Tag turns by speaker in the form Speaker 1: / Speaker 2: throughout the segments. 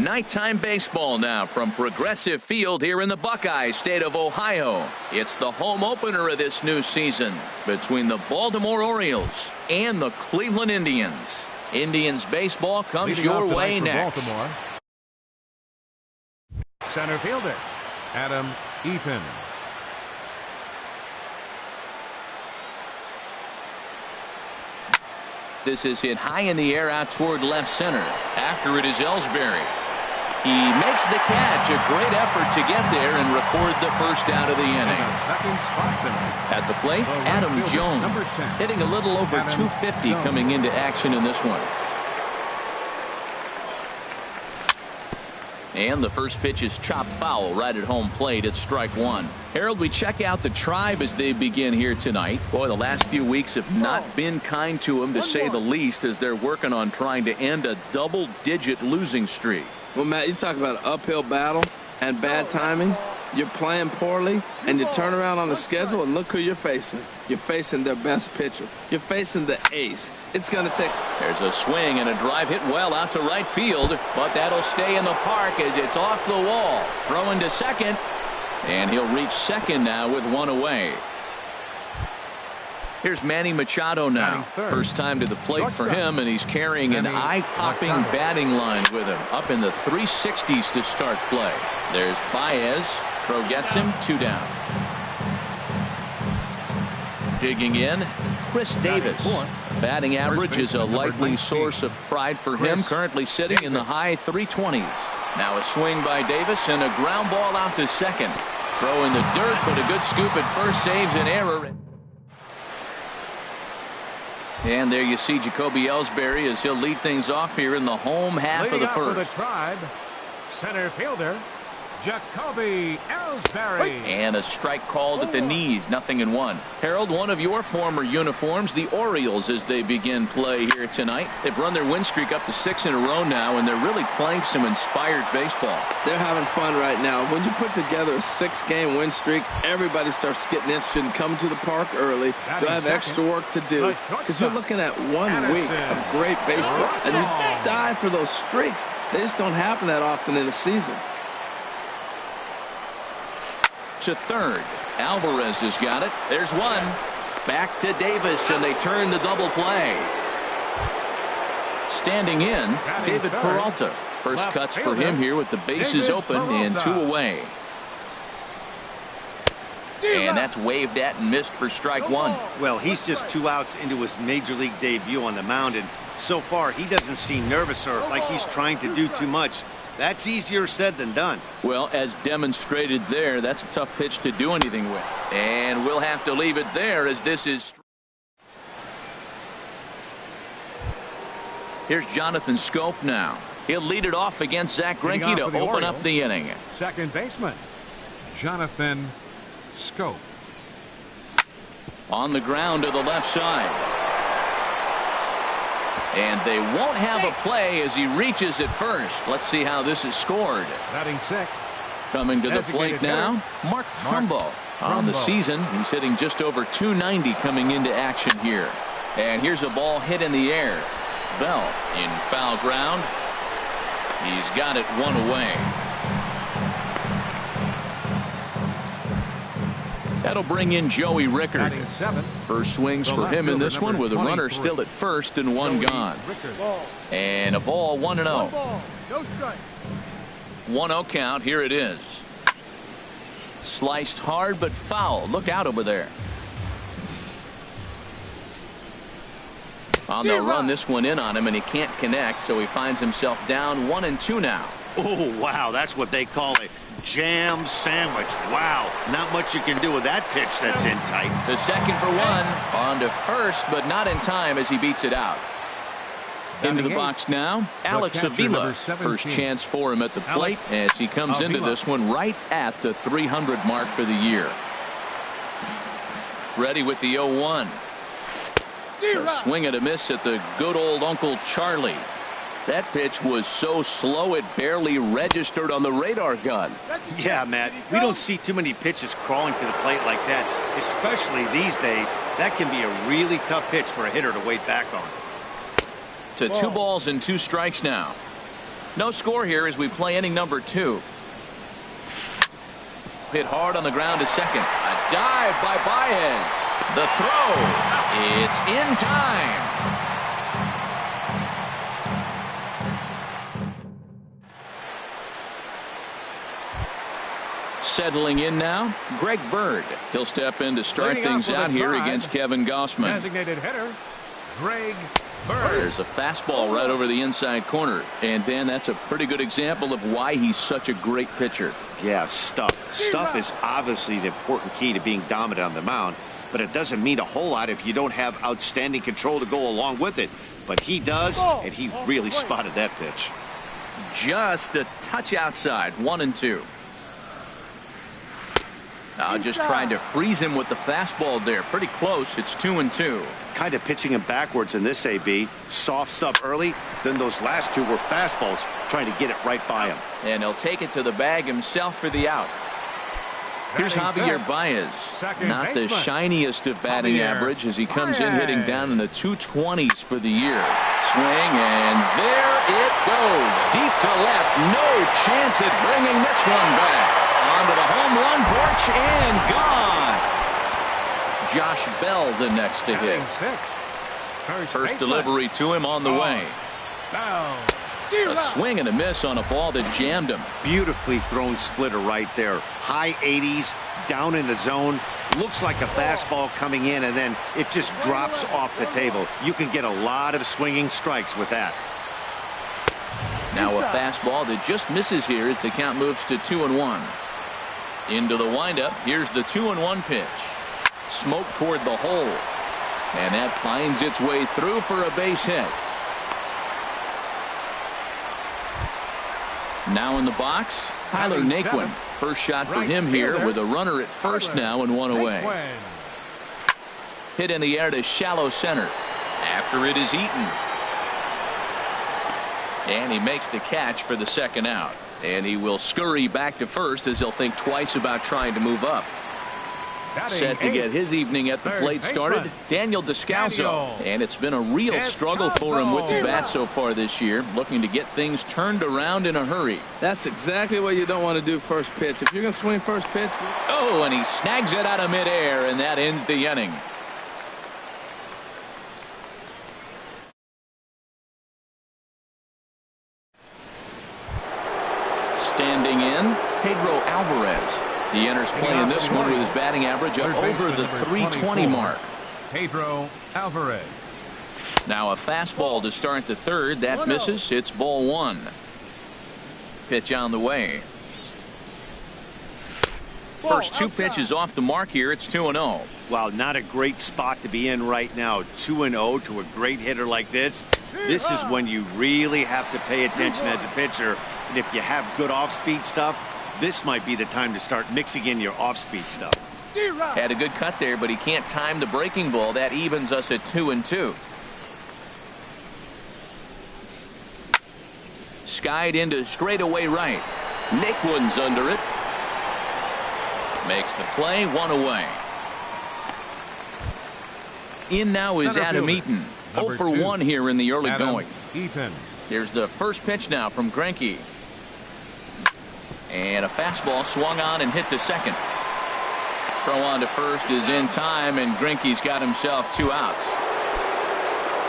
Speaker 1: Nighttime baseball now from Progressive Field here in the Buckeye State of Ohio. It's the home opener of this new season between the Baltimore Orioles and the Cleveland Indians. Indians baseball comes your way next.
Speaker 2: Baltimore. Center fielder, Adam Eaton.
Speaker 1: This is hit high in the air out toward left center. After it is Ellsbury. He makes the catch. A great effort to get there and record the first out of the inning. At the plate, Adam Jones hitting a little over 250 coming into action in this one. And the first pitch is chopped foul right at home plate at strike one. Harold, we check out the Tribe as they begin here tonight. Boy, the last few weeks have not been kind to them, to say the least, as they're working on trying to end a double-digit losing streak.
Speaker 3: Well, Matt, you talk about an uphill battle and bad timing. You're playing poorly, and you turn around on the schedule, and look who you're facing. You're facing their best pitcher. You're facing the ace. It's going to take...
Speaker 1: There's a swing and a drive hit well out to right field, but that'll stay in the park as it's off the wall. Throwing to second, and he'll reach second now with one away. Here's Manny Machado now. First time to the plate for him, and he's carrying an eye-popping batting line with him. Up in the 360s to start play. There's Baez. Throw gets him, 2 down. Digging in, Chris Davis. Batting average is a likely source of pride for him. Currently sitting in the high 320s. Now a swing by Davis and a ground ball out to second. Throw in the dirt, but a good scoop at first saves an error. And there you see Jacoby Ellsbury as he'll lead things off here in the home half of the first.
Speaker 2: The Tribe, center fielder, Jacoby Ellsbury.
Speaker 1: And a strike called at the knees, 0-1. Harold, one of your former uniforms, the Orioles, as they begin play here tonight. They've run their win streak up to 6 in a row now, and they're really playing some inspired baseball.
Speaker 3: They're having fun right now. When you put together a 6-game win streak, everybody starts getting interested in coming to the park early. They'll have extra work to do because you're looking at 1 week of great baseball, and you die for those streaks. They just don't happen that often in a season.
Speaker 1: To third. Alvarez has got it. There's one. Back to Davis, and they turn the double play. Standing in, David Peralta. First cuts for him here with the bases open and 2 away. And that's waved at and missed for strike 1.
Speaker 4: Well, he's just 2 outs into his major league debut on the mound, and so far he doesn't seem nervous or like he's trying to do too much. That's easier said than done.
Speaker 1: Well, as demonstrated there, that's a tough pitch to do anything with. And we'll have to leave it there as this is. Here's Jonathan Scope now. He'll lead it off against Zach Greinke to open up the inning.
Speaker 2: Second baseman, Jonathan Scope.
Speaker 1: On the ground to the left side. And they won't have a play as he reaches at first. Let's see how this is scored.
Speaker 2: Batting 6.
Speaker 1: Coming to the plate now, Mark Trumbo. On the season, he's hitting just over 290 coming into action here. And here's a ball hit in the air. Bell in foul ground. He's got it 1 away. That'll bring in Joey Rickard. First swings for him in this one with a runner still at first and 1 gone. And a ball 1-0. 1-0 count. Here it is. Sliced hard but foul. Look out over there. They'll run this one in on him, and he can't connect, so he finds himself down 1-2 now.
Speaker 4: Oh, wow. That's what they call a jam sandwich. Wow. Not much you can do with that pitch that's in tight.
Speaker 1: The second for 1. On to first, but not in time as he beats it out. Into the box now, Alex Avila. First chance for him at the plate as he comes into this one right at the 300 mark for the year. Ready with the 0-1. A swing and a miss at the good old Uncle Charlie. That pitch was so slow it barely registered on the radar gun.
Speaker 4: Yeah, Matt, we don't see too many pitches crawling to the plate like that, especially these days. That can be a really tough pitch for a hitter to wait back on.
Speaker 1: To 2 balls and 2 strikes now. No score here as we play inning number 2. Hit hard on the ground to second. A dive by Baez. The throw. It's in time. Settling in now, Greg Bird. He'll step in to start things out here against Kevin Gossman.
Speaker 2: Designated hitter, Greg Bird.
Speaker 1: There's a fastball right over the inside corner. And, Dan, that's a pretty good example of why he's such a great pitcher.
Speaker 4: Yeah, stuff. Stuff is obviously the important key to being dominant on the mound, but it doesn't mean a whole lot if you don't have outstanding control to go along with it. But he does, and he really spotted that pitch.
Speaker 1: Just a touch outside, 1-2. Now just trying to freeze him with the fastball there. Pretty close. It's 2-2.
Speaker 4: Kind of pitching him backwards in this AB. Soft stuff early, then those last two were fastballs, trying to get it right by him.
Speaker 1: And he'll take it to the bag himself for the out. Here's Javier Baez. Not the shiniest of batting average as he comes in hitting down in the 220s for the year. Swing, and there it goes. Deep to left. No chance at bringing this one back. Onto the home run porch and gone. Josh Bell the next to hit. First delivery to him on the way. A swing and a miss on a ball that jammed him.
Speaker 4: Beautifully thrown splitter right there. High 80s, down in the zone. Looks like a fastball coming in, and then it just drops off the table. You can get a lot of swinging strikes with that.
Speaker 1: Now a fastball that just misses here as the count moves to 2-1. Into the windup. Here's the 2-1 pitch. Smoke toward the hole. And that finds its way through for a base hit. Now in the box, Tyler Naquin. First shot for him here with a runner at first now and one away. Hit in the air to shallow center. After it is Eaton. And he makes the catch for the second out. And he will scurry back to first as he'll think twice about trying to move up. Set to get his evening at the plate started, Daniel Descalso. And it's been a real struggle for him with the bat so far this year, looking to get things turned around in a hurry.
Speaker 3: That's exactly what you don't want to do first pitch. If you're going to swing first pitch.
Speaker 1: Oh, and he snags it out of midair, and that ends the inning. Standing in, Pedro Alvarez. He enters play in this one with his batting average up over the 320 mark.
Speaker 2: Pedro Alvarez.
Speaker 1: Now a fastball to start the third. That misses. It's ball one. Pitch on the way. First two pitches off the mark here. It's 2-0.
Speaker 4: Wow, not a great spot to be in right now. 2-0 to a great hitter like this. This is when you really have to pay attention as a pitcher. And if you have good off-speed stuff, this might be the time to start mixing in your off-speed stuff.
Speaker 1: Had a good cut there, but he can't time the breaking ball. That evens us at 2-2. Skied into straightaway right. Naquin's under it. Makes the play, one away. In now is Adam Eaton. 0 for 1 here in the early going. Here's the first pitch now from Greinke. And a fastball swung on and hit to second. Throw on to first is in time, and Greinke's got himself 2 outs.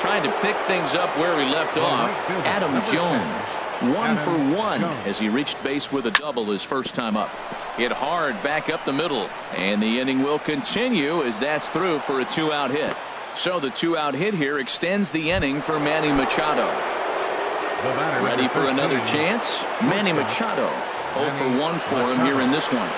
Speaker 1: Trying to pick things up where he left off, Adam Jones. 1 for 1 as he reached base with a double his first time up. Hit hard back up the middle, and the inning will continue as that's through for a 2-out hit. So the 2-out hit here extends the inning for Manny Machado. Ready for another chance? Manny Machado. 0 for 1 for him here in this one.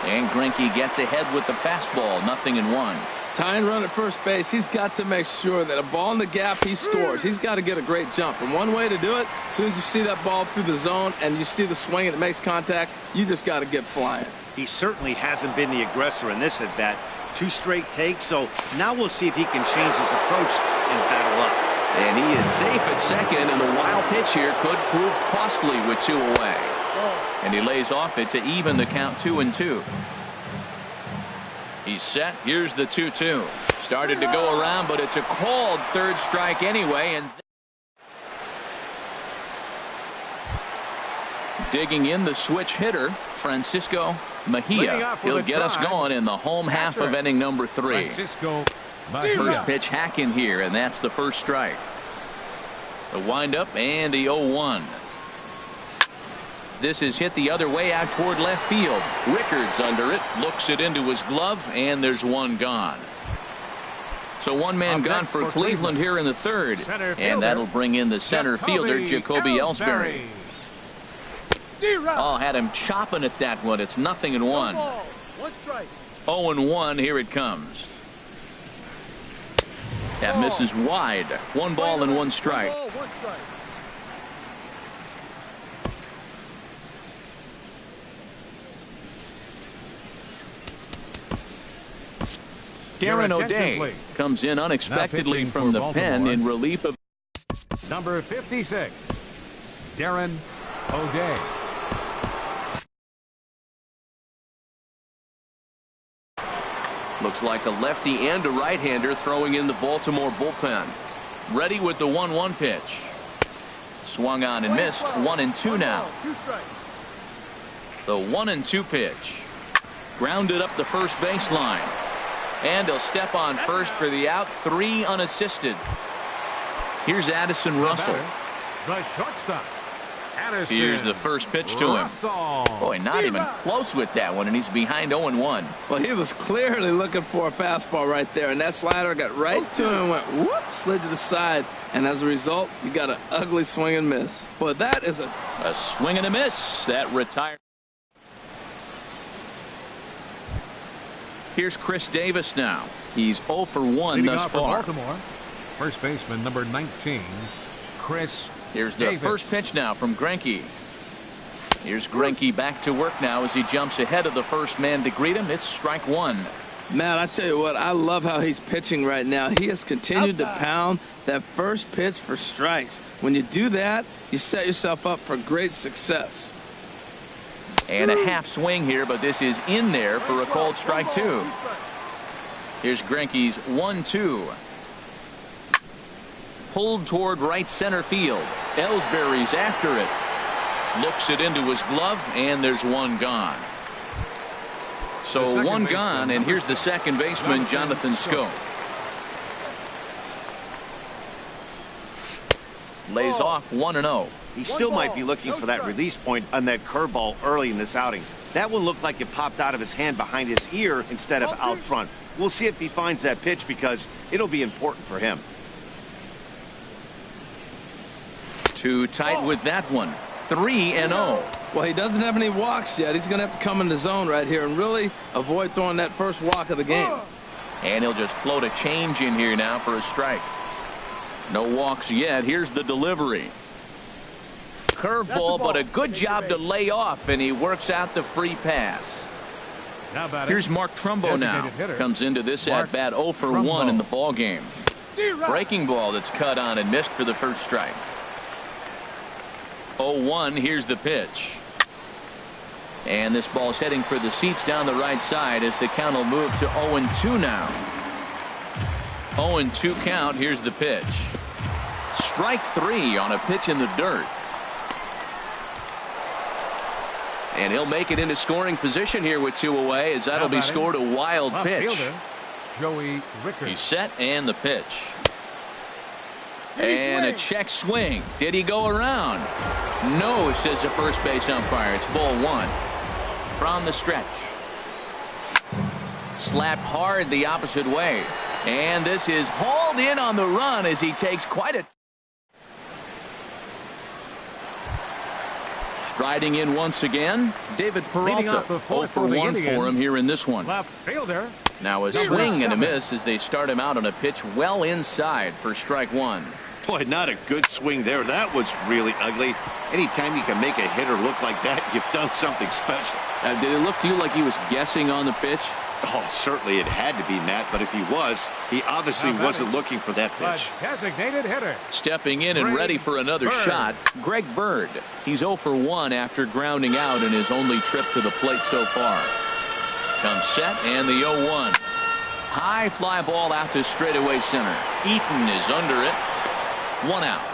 Speaker 1: And Greinke gets ahead with the fastball. 0-1.
Speaker 3: Tying run at first base. He's got to make sure that a ball in the gap, he scores. He's got to get a great jump. And one way to do it, as soon as you see that ball through the zone and you see the swing and it makes contact, you just got to get flying.
Speaker 4: He certainly hasn't been the aggressor in this at-bat. 2 straight takes, so now we'll see if he can change his approach and battle up.
Speaker 1: And he is safe at second, and the wild pitch here could prove costly with 2 away. And he lays off it to even the count 2-2. He's set. Here's the 2-2. Started to go around, but it's a called third strike anyway. And Digging in the switch hitter, Francisco Mejia. He'll get us going in the home half of inning number 3. First pitch hack in here, and that's the first strike. The windup and the 0-1. This is hit the other way out toward left field. Rickards under it, looks it into his glove, and there's one gone. So one man gone for Cleveland here in the third, and that'll bring in the center fielder, Jacoby Ellsbury. Oh, had him chopping at that one. It's 0-1. 0-1. Here it comes. That misses wide. 1 ball and 1 strike. Darren O'Day comes in unexpectedly from the pen in relief of
Speaker 2: number 56, Darren O'Day.
Speaker 1: Looks like a lefty and a right-hander throwing in the Baltimore bullpen. Ready with the 1-1 pitch. Swung on and missed. 1-2 now. The 1-2 pitch. Grounded up the first baseline. And he'll step on first for the out. 3 unassisted. Here's Addison Russell.
Speaker 2: The shortstop.
Speaker 1: Here's the first pitch to him. Boy, not even close with that one, and he's behind 0-1.
Speaker 3: Well, he was clearly looking for a fastball right there, and that slider got right to him and went whoop, slid to the side, and as a result, you got an ugly swing and miss. Well, that is a
Speaker 1: swing and a miss. That retired. Here's Chris Davis now. He's 0 for 1 thus far.
Speaker 2: Baltimore, first baseman number 19, Chris
Speaker 1: Here's the
Speaker 2: Davis.
Speaker 1: First pitch now from Greinke. Here's Greinke back to work now as he jumps ahead of the first man to greet him. It's strike 1.
Speaker 3: Man, I tell you what, I love how he's pitching right now. He has continued to pound that first pitch for strikes. When you do that, you set yourself up for great success.
Speaker 1: And a half swing here, but this is in there for a called strike 2. Here's Greinke's 1-2. Pulled toward right center field. Ellsbury's after it. Looks it into his glove, and there's one gone. So one gone, and here's the second baseman, Jonathan Schoop. Lays off 1-0.
Speaker 4: He still might be looking for that release point on that curveball early in this outing. That one looked like it popped out of his hand behind his ear instead of out front. We'll see if he finds that pitch because it'll be important for him.
Speaker 1: Too tight with that one. 3-0.
Speaker 3: Well, he doesn't have any walks yet. He's going to have to come in the zone right here and really avoid throwing that first walk of the game.
Speaker 1: And he'll just float a change in here now for a strike. No walks yet. Here's the delivery. Curveball, but a good job to lay off, and he works out the free pass. Here's Mark Trumbo now. Comes into this at-bat 0 for 1 in the ball game. Breaking ball that's cut on and missed for the first strike. 0-1. Here's the pitch. And this ball's heading for the seats down the right side as the count will move to 0-2 now. 0-2 count. Here's the pitch. Strike 3 on a pitch in the dirt. And he'll make it into scoring position here with 2 away as that'll be scored a wild pitch. He's set and the pitch. And a check swing. Did he go around? No, says the first base umpire. It's ball 1 from the stretch. Slapped hard the opposite way. And this is hauled in on the run as he takes quite a... Striding in once again, David Peralta. 0 for 1 for him here in this one.
Speaker 2: Left fielder.
Speaker 1: Now a swing and a miss as they start him out on a pitch well inside for strike 1.
Speaker 4: Boy, not a good swing there. That was really ugly. Anytime you can make a hitter look like that, you've done something special.
Speaker 1: Did it look to you like he was guessing on the pitch?
Speaker 4: Oh, certainly it had to be, Matt, but if he was, he obviously wasn't looking for that pitch.
Speaker 2: Designated hitter.
Speaker 1: Stepping in and ready for another shot, Greg Bird. He's 0 for 1 after grounding out in his only trip to the plate so far. Comes set and the 0-1. High fly ball out to straightaway center. Eaton is under it. 1 out.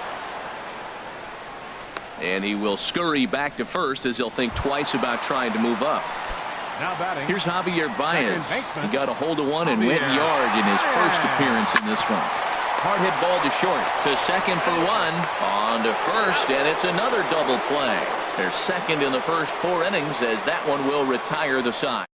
Speaker 1: And he will scurry back to first as he'll think twice about trying to move up.
Speaker 2: Now batting.
Speaker 1: Here's Javier Baez. He got a hold of one and went yard in his first appearance in this one. Hard hit ball to short. To second for one. On to first, and it's another double play. They're second in the first 4 innings as that one will retire the side.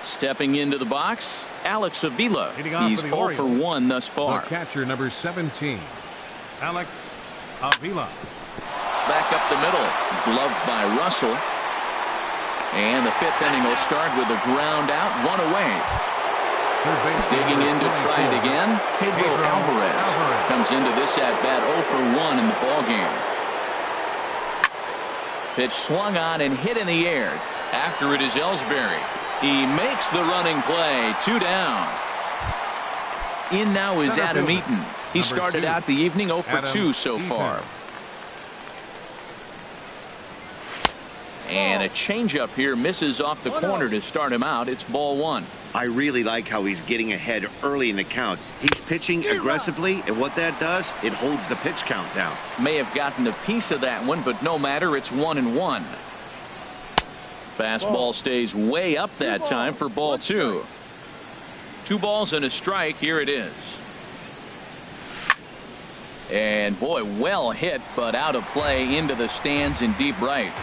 Speaker 1: Stepping into the box, Alex Avila. He's 0 for 1 thus far.
Speaker 2: The catcher, number 17, Alex Avila.
Speaker 1: Back up the middle, gloved by Russell. And the 5th inning will start with a ground out, 1 away. Digging in to try it again, Pedro Alvarez comes into this at-bat 0 for 1 in the ballgame. Pitch swung on and hit in the air. After it is Ellsbury. He makes the running play, 2 down. In now is Adam Eaton. He started out the evening 0 for 2 so far. And a changeup here misses off the corner to start him out. It's ball 1.
Speaker 4: I really like how he's getting ahead early in the count. He's pitching aggressively, and what that does, it holds the pitch count down.
Speaker 1: May have gotten a piece of that one, but no matter, it's 1-1. Fastball stays way up that time for ball 2. 2 balls and a strike. Here it is. And boy, well hit, but out of play into the stands in deep right.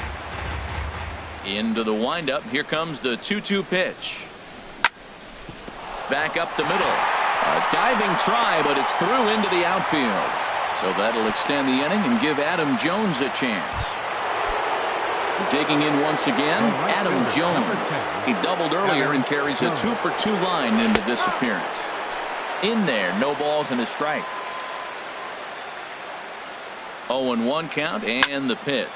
Speaker 1: Into the windup. Here comes the 2-2 pitch. Back up the middle. A diving try, but it's through into the outfield. So that'll extend the inning and give Adam Jones a chance. Digging in once again, Adam Jones. He doubled earlier and carries a 2 for 2 line into this appearance. In there, no balls and a strike. 0-1 count and the pitch.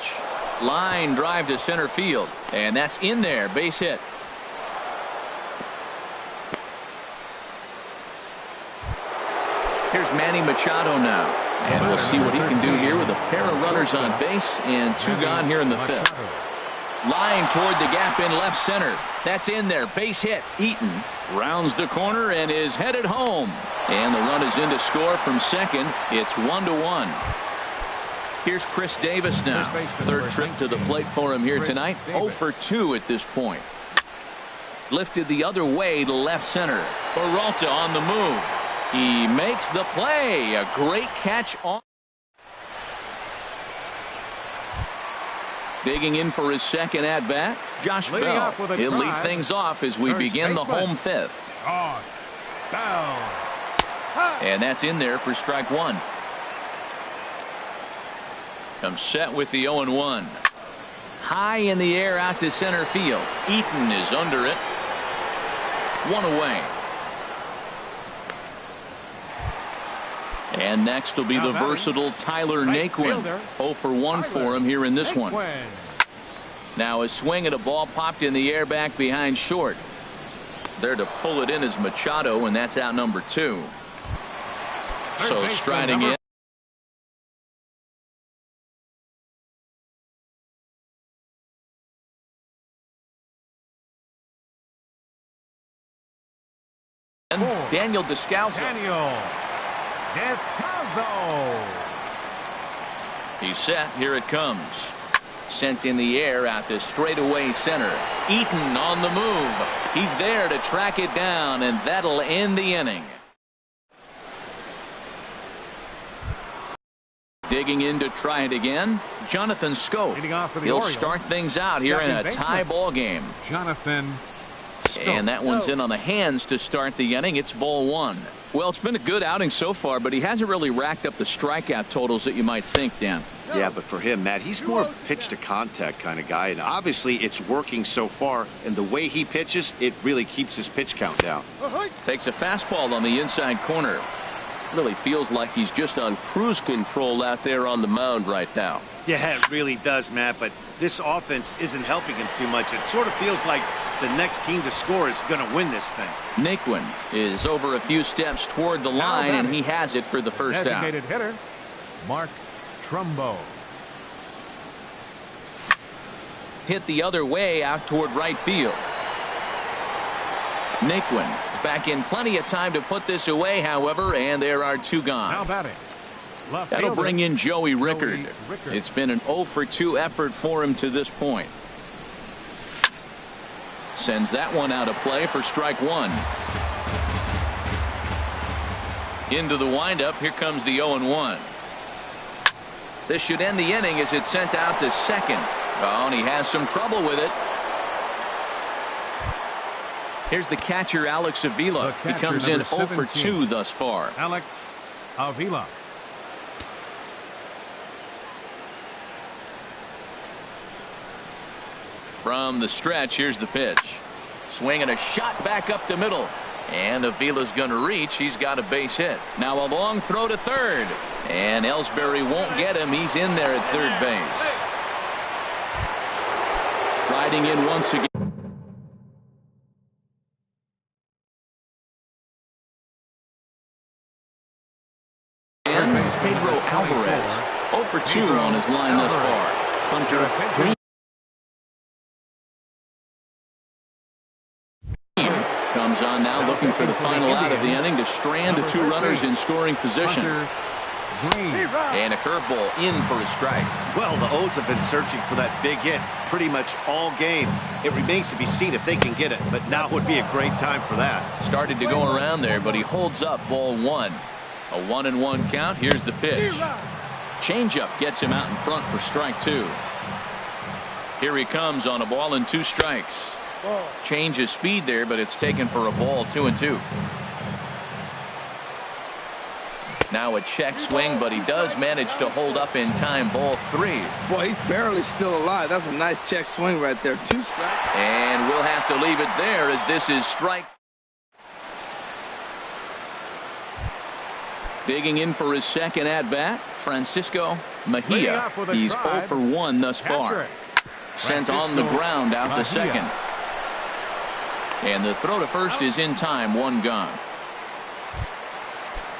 Speaker 1: Line drive to center field, and that's in there, base hit. Here's Manny Machado now, and we'll see what he can do here with a pair of runners on base and 2 gone here in the 5th. Line toward the gap in left center. That's in there, base hit. Eaton rounds the corner and is headed home, and the run is in to score from second. It's 1-1. Here's Chris Davis now. 3rd trip to the plate for him here tonight. 0 for 2 at this point. Lifted the other way to left center. Peralta on the move. He makes the play. A great catch on. Digging in for his second at bat, Josh Bell. He'll lead things off as we begin the home 5th. And that's in there for strike 1. Comes set with the 0-1. High in the air out to center field. Eaton is under it. 1 away. And next will be the versatile Tyler Naquin. 0 for 1 for him here in this one. Now a swing at a ball popped in the air back behind short. There to pull it in is Machado, and that's out number 2. So striding in. Daniel Descalso. He's set. Here it comes. Sent in the air out to straightaway center. Eaton on the move. He's there to track it down, and that'll end the inning. Digging in to try it again, Jonathan Scope. He'll start things out here in a tie ball game.
Speaker 2: Jonathan.
Speaker 1: And that one's in on the hands to start the inning. It's ball 1. Well, it's been a good outing so far, but he hasn't really racked up the strikeout totals that you might think, Dan.
Speaker 4: Yeah, but for him, Matt, he's more pitch to contact kind of guy, and obviously it's working so far, and the way he pitches, it really keeps his pitch count down.
Speaker 1: Takes a fastball on the inside corner. Really feels like he's just on cruise control out there on the mound right now.
Speaker 4: Yeah, it really does, Matt, but this offense isn't helping him too much. It sort of feels like the next team to score is going to win this thing.
Speaker 1: Naquin is over a few steps toward the line, and he has it for the first out.
Speaker 2: Designated hitter, Mark Trumbo.
Speaker 1: Hit the other way out toward right field. Naquin back in plenty of time to put this away, however, and there are two gone.
Speaker 2: Now batting. Left
Speaker 1: That'll
Speaker 2: fielder,
Speaker 1: bring in Joey Rickard.
Speaker 2: Rickard.
Speaker 1: It's been an 0 for 2 effort for him to this point. Sends that one out of play for strike one. Into the windup. Here comes the 0-1. This should end the inning as it's sent out to second. Oh, and he has some trouble with it. Here's the catcher, Alex Avila. He comes in 0 for 2 thus far.
Speaker 2: Alex Avila.
Speaker 1: From the stretch, here's the pitch. Swing and a shot back up the middle. And Avila's going to reach. He's got a base hit. Now a long throw to third. And Ellsbury won't get him. He's in there at third base. Striding in once again. And Pedro Alvarez. 0 for 2 on his line thus far. Hunter Green comes on now, looking for the final out of the inning to strand the two runners in scoring position. And a curveball in for a strike.
Speaker 4: Well, the O's have been searching for that big hit pretty much all game. It remains to be seen if they can get it, but now would be a great time for that.
Speaker 1: Started to go around there, but he holds up ball one. A 1-1 count. Here's the pitch. Changeup gets him out in front for strike two. Here he comes on a ball and 2 strikes. Change his speed there, but it's taken for a ball. 2-2. Now a check swing, but he does manage to hold up in time. Ball 3.
Speaker 3: Boy, he's barely still alive. That's a nice check swing right there. 2 strikes.
Speaker 1: And we'll have to leave it there as this is strike. Digging in for his second at-bat, Francisco Mejia. He's 0 for 1 thus far. Sent on the ground out to second. And the throw to first is in time. 1 gone.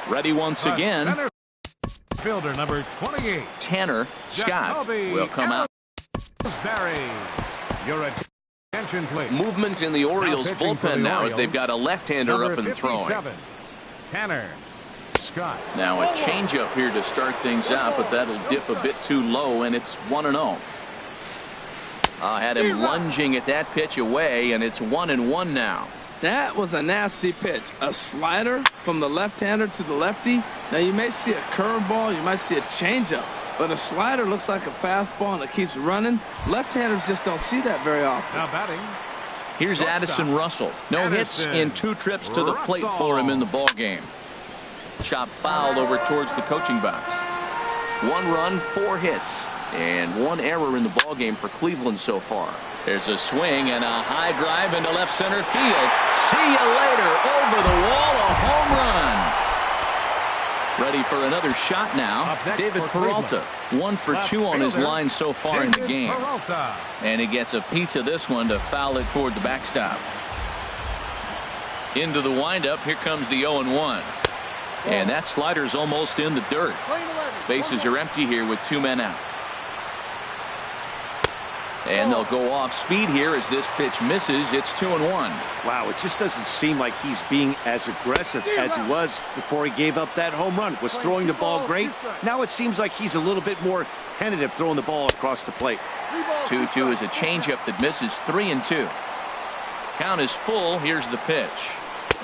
Speaker 1: Ready once again.
Speaker 2: Fielder number 28.
Speaker 1: Tanner Scott will come out.
Speaker 2: Your attention, please.
Speaker 1: Movement in the Orioles bullpen now as they've got a left-hander up and throwing.
Speaker 2: Tanner Scott.
Speaker 1: Now a changeup here to start things out, but that'll dip a bit too low, and it's 1-0. Had him lunging at that pitch away, and it's 1-1 now.
Speaker 3: That was a nasty pitch. A slider from the left-hander to the lefty. Now you may see a curveball, you might see a changeup, but a slider looks like a fastball and it keeps running. Left-handers just don't see that very often.
Speaker 2: Now batting.
Speaker 1: Here's Addison Russell. No hits in 2 trips to the plate for him in the ball game. Chop fouled over towards the coaching box. 1 run, 4 hits, and 1 error in the ball game for Cleveland so far. There's a swing and a high drive into left center field. See you later. Over the wall, a home run. Ready for another shot now. David Peralta, 1 for 2 on his line so far in the game. And he gets a piece of this one to foul it toward the backstop. Into the windup. Here comes the 0-1. And that slider's almost in the dirt. Bases are empty here with 2 men out. And they'll go off speed here as this pitch misses. It's 2-1.
Speaker 4: Wow, it just doesn't seem like he's being as aggressive as he was before he gave up that home run. Was throwing the ball great. Now it seems like he's a little bit more tentative throwing the ball across the plate.
Speaker 1: 2-2 is a changeup that misses. 3-2. Count is full. Here's the pitch.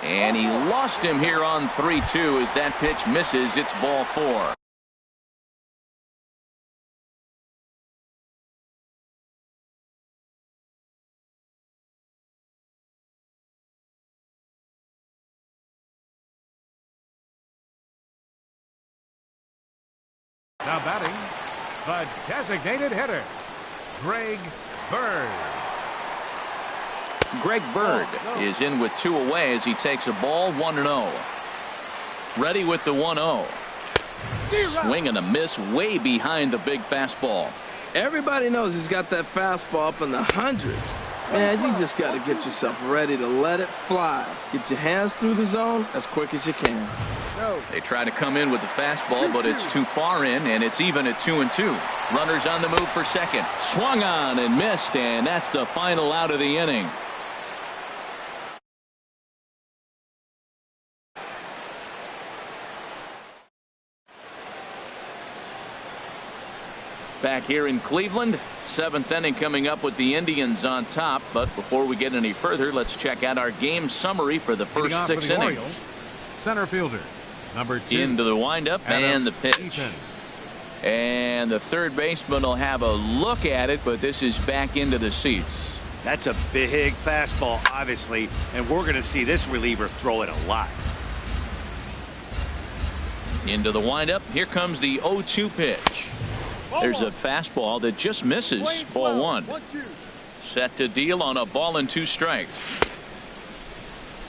Speaker 1: And he lost him here on 3-2 as that pitch misses. It's ball 4.
Speaker 2: Now batting, the designated hitter, Greg Bird.
Speaker 1: Greg Bird is in with 2 away as he takes a ball. 1-0. Ready with the 1-0. Swing and a miss way behind the big fastball.
Speaker 3: Everybody knows he's got that fastball up in the hundreds. Man, you just got to get yourself ready to let it fly. Get your hands through the zone as quick as you can.
Speaker 1: They try to come in with the fastball, but it's too far in, and it's even at 2-2. Runners on the move for second. Swung on and missed, and that's the final out of the inning. back here in Cleveland. 7th inning coming up with the Indians on top. But before we get any further, let's check out our game summary for the first 6 innings.
Speaker 2: Orioles, center fielder, number 2.
Speaker 1: Into the windup and the pitch.
Speaker 2: Ethan.
Speaker 1: And the third baseman will have a look at it, but this is back into the seats.
Speaker 4: That's a big fastball, obviously, and we're going to see this reliever throw it a lot.
Speaker 1: Into the windup. Here comes the 0-2 pitch. There's a fastball that just misses. Ball 1. Set to deal on a ball and 2 strikes.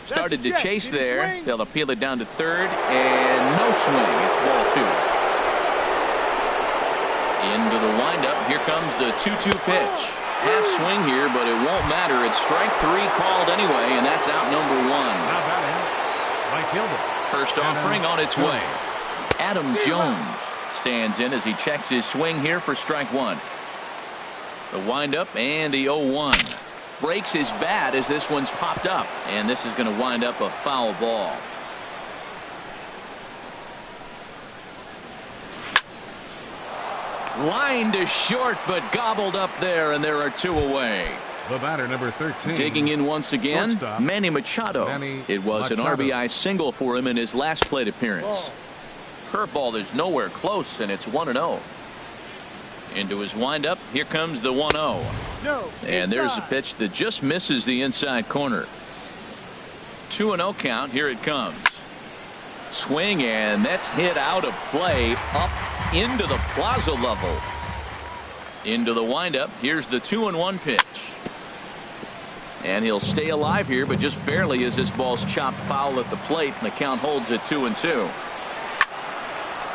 Speaker 1: Started to chase there. They'll appeal it down to third, and no swing. It's ball 2. Into the windup. Here comes the 2-2 pitch. Half swing here, but it won't matter. It's strike 3 called anyway, and that's out number 1. First offering on its way. Adam Jones stands in as he checks his swing here for strike 1. The windup and the 0-1. Breaks his bat as this one's popped up, and this is going to wind up a foul ball. Line to short, but gobbled up there, and there are 2 away.
Speaker 2: The batter, number 13.
Speaker 1: Digging in once again,
Speaker 2: shortstop,
Speaker 1: Manny Machado. It was an RBI single for him in his last plate appearance. Curveball is nowhere close, and it's 1-0. Into his windup. Here comes the 1-0. And there's a pitch that just misses the inside corner. 2-0 count. Here it comes. Swing, and that's hit out of play up into the plaza level. Into the windup. Here's the 2-1 pitch. And he'll stay alive here, but just barely as this ball's chopped foul at the plate, and the count holds at 2-2.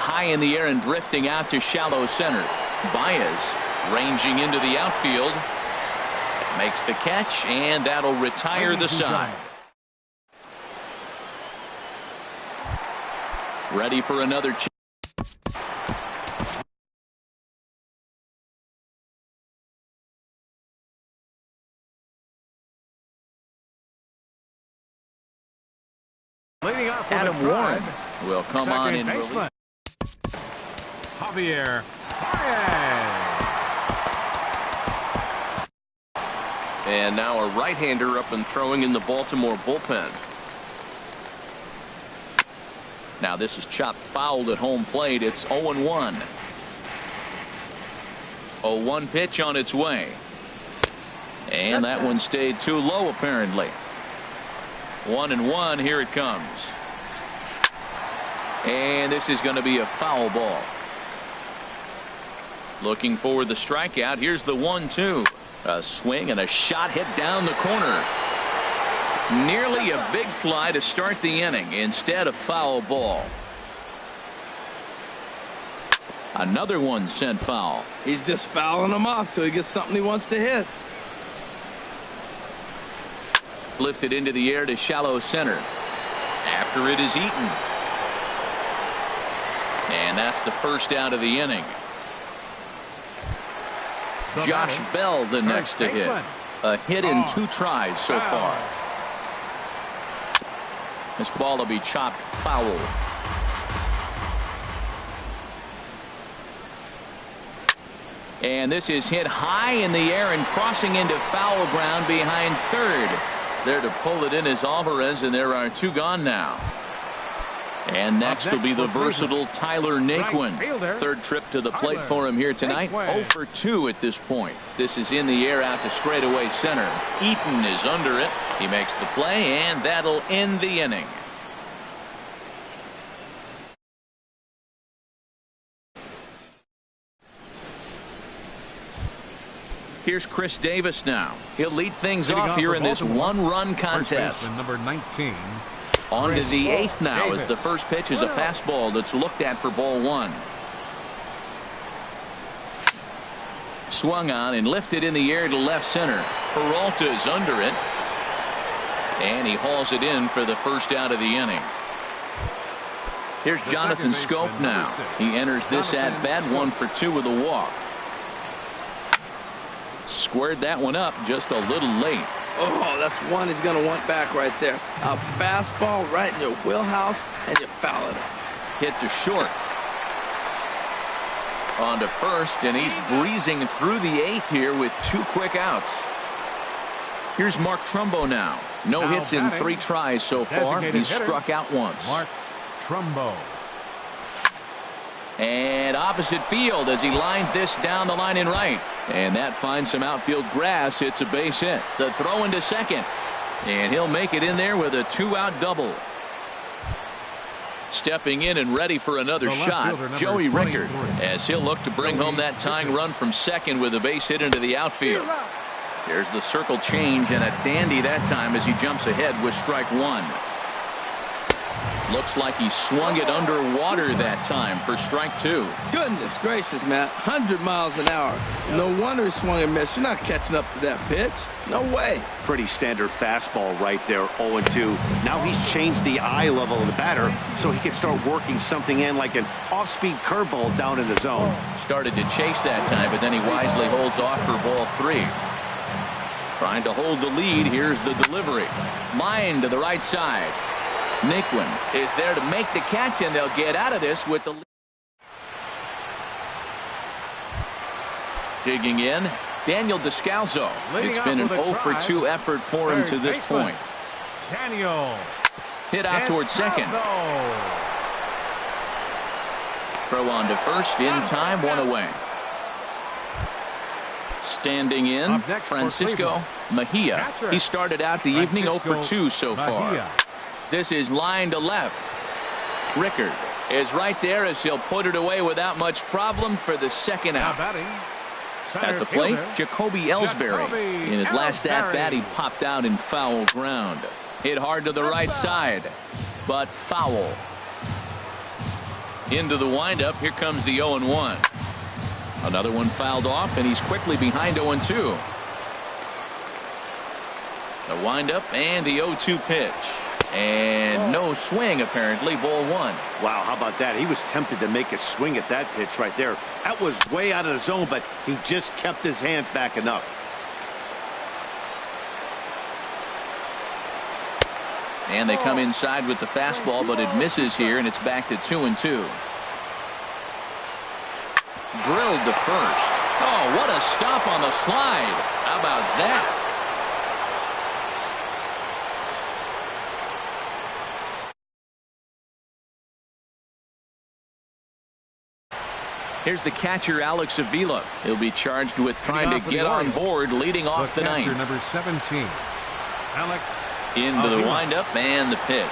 Speaker 1: High in the air and drifting out to shallow center. Baez ranging into the outfield. Makes the catch, and that'll retire the side. Ready for another chance. Adam Warren will come on in relief.
Speaker 2: Javier Baez.
Speaker 1: And now a right-hander up and throwing in the Baltimore bullpen. Now this is chopped fouled at home plate. It's 0-1. 0-1 pitch on its way. And that one stayed too low apparently. 1-1. Here it comes. And this is going to be a foul ball. Looking for the strikeout. Here's the 1-2. A swing and a shot hit down the corner. Nearly a big fly to start the inning. Instead, a foul ball. Another one sent foul.
Speaker 3: He's just fouling them off till he gets something he wants to hit.
Speaker 1: Lifted into the air to shallow center. After it is eaten. And that's the first out of the inning. Josh Bell the next to hit. A hit in 2 tries so far. This ball will be chopped foul. And this is hit high in the air and crossing into foul ground behind third. There to pull it in is Alvarez, and there are 2 gone now. And next will be the versatile Tyler Naquin. Third trip to the plate for him here tonight. 0 for 2 at this point. This is in the air out to straightaway center. Eaton is under it. He makes the play, and that'll end the inning. Here's Chris Davis now. He'll lead things off here in this 1-run contest.
Speaker 2: Number 19.
Speaker 1: On to the 8th now as the first pitch is a fastball that's looked at for ball 1. Swung on and lifted in the air to left center. Peralta is under it. And he hauls it in for the first out of the inning. Here's Jonathan Scope now. He enters this at bat 1 for 2 with a walk. Squared that one up just a little late.
Speaker 3: Oh, that's one he's going to want back right there. A fastball right in your wheelhouse, and you foul it.
Speaker 1: Hit to short. On to first, and he's breezing through the 8th here with 2 quick outs. Here's Mark Trumbo now. No
Speaker 2: Now
Speaker 1: hits in
Speaker 2: batting,
Speaker 1: 3 tries so far.
Speaker 2: designated
Speaker 1: He's
Speaker 2: hitter,
Speaker 1: struck out once.
Speaker 2: Mark Trumbo.
Speaker 1: And opposite field as he lines this down the line in right. And that finds some outfield grass. It's a base hit. The throw into second. And he'll make it in there with a 2-out double. Stepping in and ready for another
Speaker 2: The left
Speaker 1: shot,
Speaker 2: fielder,
Speaker 1: Joey
Speaker 2: number
Speaker 1: Rickard,
Speaker 2: 23.
Speaker 1: as he'll look to bring home that tying run from second with a base hit into the outfield. There's the circle change, and a dandy that time as he jumps ahead with strike 1. Looks like he swung it underwater that time for strike 2.
Speaker 3: Goodness gracious, Matt. 100 miles an hour. No wonder he swung and missed. You're not catching up to that pitch. No way.
Speaker 4: Pretty standard fastball right there, 0-2. Now he's changed the eye level of the batter so he can start working something in like an off-speed curveball down in the zone.
Speaker 1: Started to chase that time, but then he wisely holds off for ball 3. Trying to hold the lead. Here's the delivery. Line to the right side. Naquin is there to make the catch, and they'll get out of this with the lead. Digging in, Daniel Descalzo. It's been an 0 for 2 effort for him to this point.
Speaker 2: Daniel.
Speaker 1: Hit out towards second. Throw on to first in time, 1 away. Standing in,
Speaker 2: Up next for
Speaker 1: Francisco Mejia.
Speaker 2: Catcher.
Speaker 1: He started out the evening 0 for 2 so far.
Speaker 2: Mejia.
Speaker 1: This is line to left. Rickard is right there as he'll put it away without much problem for the second
Speaker 2: Now
Speaker 1: out.
Speaker 2: batting,
Speaker 1: At
Speaker 2: center
Speaker 1: the plate,
Speaker 2: fielder,
Speaker 1: Jacoby Ellsbury.
Speaker 2: Jacoby
Speaker 1: In his last at-bat, he
Speaker 2: Ellsbury.
Speaker 1: popped out in foul ground. Hit hard to the right side, but foul. Into the windup. Here comes the 0-1. Another one fouled off, and he's quickly behind 0-2. The windup and the 0-2 pitch. And no swing, apparently. Ball 1.
Speaker 4: Wow, how about that? He was tempted to make a swing at that pitch right there. That was way out of the zone, but he just kept his hands back enough.
Speaker 1: And they come inside with the fastball, but it misses here, and it's back to 2-2. Drilled to first. Oh, what a stop on the slide. How about that? Here's the catcher, Alex Avila. He'll be charged with trying to get on board, leading off the
Speaker 2: catcher,
Speaker 1: ninth.
Speaker 2: number 17, Alex
Speaker 1: Into the
Speaker 2: Avila.
Speaker 1: windup and the pitch.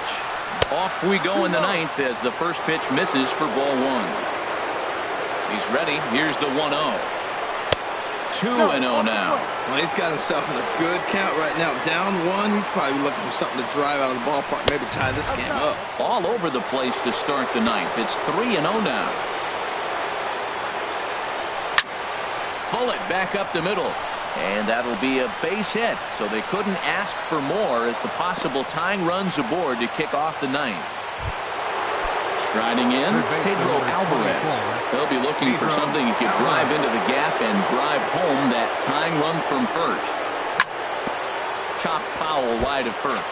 Speaker 1: Off we go in the ninth as the first pitch misses for ball 1. He's ready. Here's the 1-0. 2-0 now.
Speaker 3: Well, he's got himself in a good count right now. Down 1. He's probably looking for something to drive out of the ballpark, maybe tie this game up.
Speaker 1: All over the place to start the ninth. It's 3-0 now. Bullet back up the middle. And that'll be a base hit. So they couldn't ask for more as the possible tying runs aboard to kick off the ninth. Striding in, Pedro Alvarez. They'll be looking for something he could drive into the gap and drive home that tying run from first. Chop foul wide of first.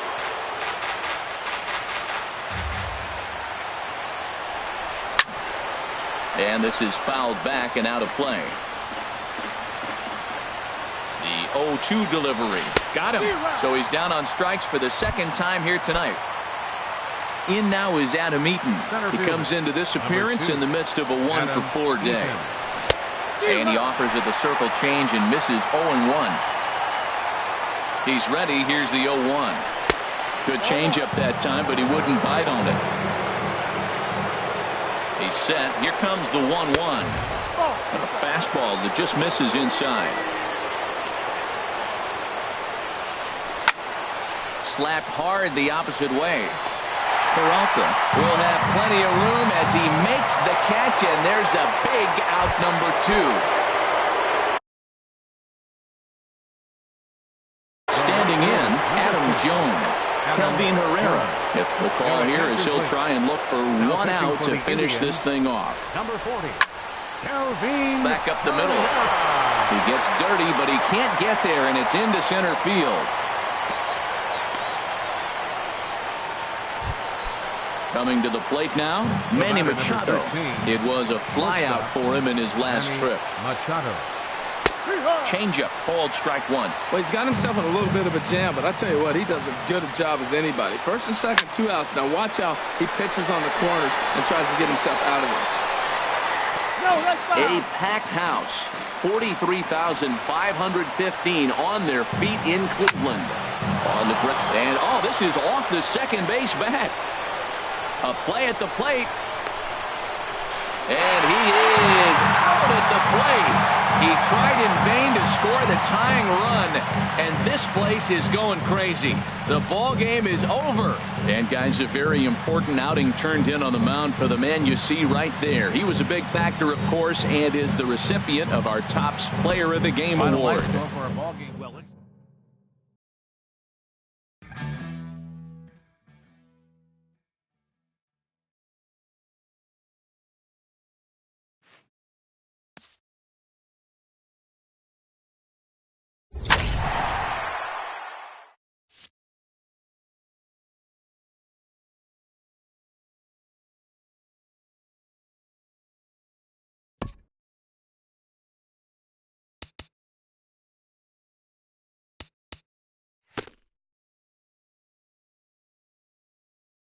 Speaker 1: And this is fouled back and out of play. The 0-2 delivery. Got him. So he's down on strikes for the second time here tonight. In now is Adam Eaton. He comes into this appearance in the midst of a 1-for-4 day. And he offers it the circle change and misses 0-1. He's ready. Here's the 0-1. Good changeup that time, but he wouldn't bite on it. He's set. Here comes the 1-1. And a fastball that just misses inside. Slapped hard the opposite way. Peralta will have plenty of room as he makes the catch, and there's a big out number 2. Standing in, Adam Jones. Kelvin Herrera gets the call here as he'll try and look for 1 out to finish this thing off.
Speaker 2: Number 40, Kelvin.
Speaker 1: Back up the middle. He gets dirty, but he can't get there, and it's into center field. Coming to the plate now, Manny Machado. It was a flyout for him in his last trip.
Speaker 2: Machado.
Speaker 1: Changeup, called strike one.
Speaker 3: Well, he's got himself in a little bit of a jam, but I tell you what, he does as good a job as anybody. First and second, 2 outs. Now watch how he pitches on the corners and tries to get himself out of this.
Speaker 1: A packed house, 43,515 on their feet in Cleveland. On the and this is off the second base bat. A play at the plate. And he is out at the plate. He tried in vain to score the tying run, and this place is going crazy. The ball game is over. And guys, a very important outing turned in on the mound for the man you see right there. He was a big factor, of course, and is the recipient of our Topps Player of the Game award.
Speaker 2: For a ball game. Well,